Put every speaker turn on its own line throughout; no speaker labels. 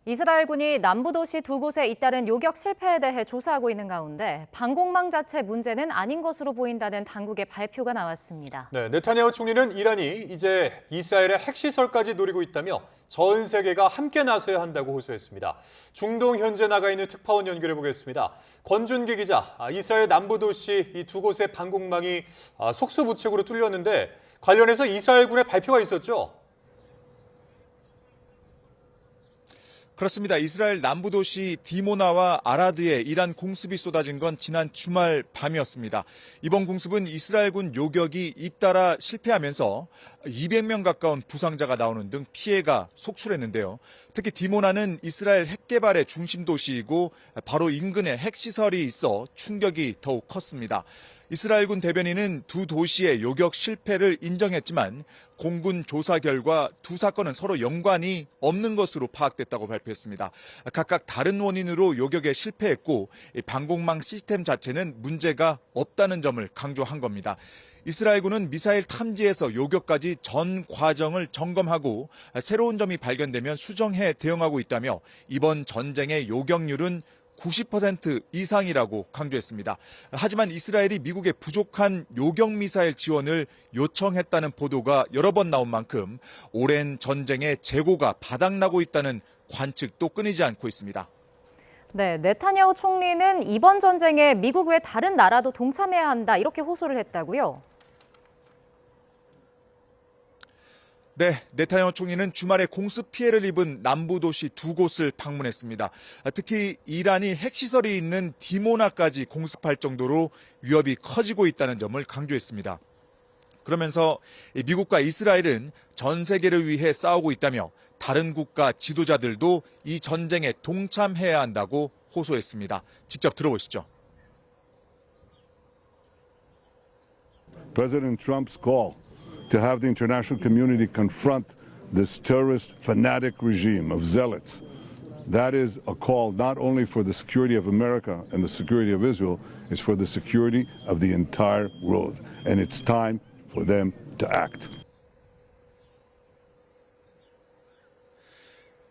이스라엘군이 남부 도시 두 곳에 잇따른 요격 실패에 대해 조사하고 있는 가운데 방공망 자체 문제는 아닌 것으로 보인다는 당국의 발표가 나왔습니다.
네, 네타냐후 총리는 이란이 이제 이스라엘의 핵시설까지 노리고 있다며 전 세계가 함께 나서야 한다고 호소했습니다. 중동 현재 나가 있는 특파원 연결해 보겠습니다. 권준기 기자, 이스라엘 남부 도시 이 두 곳의 방공망이 속수무책으로 뚫렸는데 관련해서 이스라엘군의 발표가 있었죠?
그렇습니다. 이스라엘 남부 도시 디모나와 아라드에 이란 공습이 쏟아진 건 지난 주말 밤이었습니다. 이번 공습은 이스라엘군 요격이 잇따라 실패하면서 200명 가까운 부상자가 나오는 등 피해가 속출했는데요. 특히 디모나는 이스라엘 핵 개발의 중심 도시이고 바로 인근에 핵시설이 있어 충격이 더욱 컸습니다. 이스라엘군 대변인은 두 도시의 요격 실패를 인정했지만 공군 조사 결과 두 사건은 서로 연관이 없는 것으로 파악됐다고 발표했습니다. 각각 다른 원인으로 요격에 실패했고 방공망 시스템 자체는 문제가 없다는 점을 강조한 겁니다. 이스라엘군은 미사일 탐지에서 요격까지 전 과정을 점검하고 새로운 점이 발견되면 수정해 대응하고 있다며 이번 전쟁의 요격률은 90% 이상이라고 강조했습니다. 하지만 이스라엘이 미국의 부족한 요격 미사일 지원을 요청했다는 보도가 여러 번 나온 만큼 오랜 전쟁의 재고가 바닥나고 있다는 관측도 끊이지 않고 있습니다.
네, 네타냐후 총리는 이번 전쟁에 미국 외 다른 나라도 동참해야 한다 이렇게 호소를 했다고요?
네, 네타냐후 총리는 주말에 공습 피해를 입은 남부 도시 두 곳을 방문했습니다. 특히 이란이 핵시설이 있는 디모나까지 공습할 정도로 위협이 커지고 있다는 점을 강조했습니다. 그러면서 미국과 이스라엘은 전 세계를 위해 싸우고 있다며 다른 국가 지도자들도 이 전쟁에 동참해야 한다고 호소했습니다. 직접 들어보시죠.
President Trump's call to have the international community confront this terrorist fanatic regime of zealots. That is a call not only for the security of America and the security of Israel, it's for the security of the entire world. And it's time for them to act.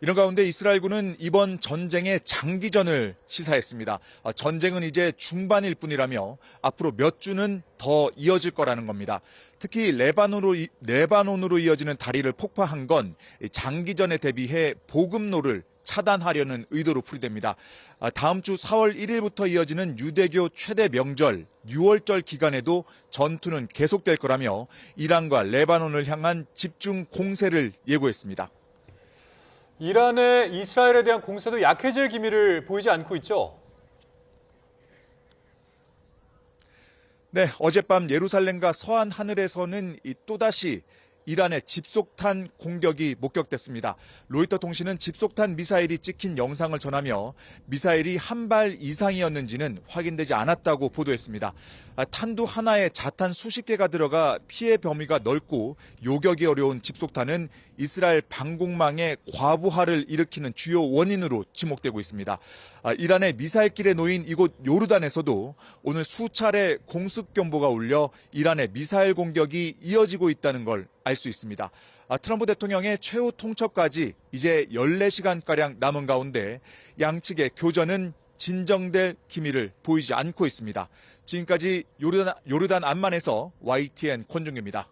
이런 가운데 이스라엘군은 이번 전쟁의 장기전을 시사했습니다. 전쟁은 이제 중반일 뿐이라며 앞으로 몇 주는 더 이어질 거라는 겁니다. 특히 레바논으로 이어지는 다리를 폭파한 건 장기전에 대비해 보급로를 차단하려는 의도로 풀이됩니다. 다음 주 4월 1일부터 이어지는 유대교 최대 명절 6월절 기간에도 전투는 계속될 거라며 이란과 레바논을 향한 집중 공세를 예고했습니다.
이란의 이스라엘에 대한 공세도 약해질 기미를 보이지 않고 있죠?
네, 어젯밤 예루살렘과 서한 하늘에서는 또다시 이란의 집속탄 공격이 목격됐습니다. 로이터 통신은 집속탄 미사일이 찍힌 영상을 전하며 미사일이 한 발 이상이었는지는 확인되지 않았다고 보도했습니다. 탄두 하나에 자탄 수십 개가 들어가 피해 범위가 넓고 요격이 어려운 집속탄은 이스라엘 방공망의 과부하를 일으키는 주요 원인으로 지목되고 있습니다. 이란의 미사일길에 놓인 이곳 요르단에서도 오늘 수차례 공습 경보가 울려 이란의 미사일 공격이 이어지고 있다는 걸 알 수 있습니다. 트럼프 대통령의 최후 통첩까지 이제 14시간가량 남은 가운데 양측의 교전은 진정될 기미를 보이지 않고 있습니다. 지금까지 요르단 암만에서 YTN 권중규입니다.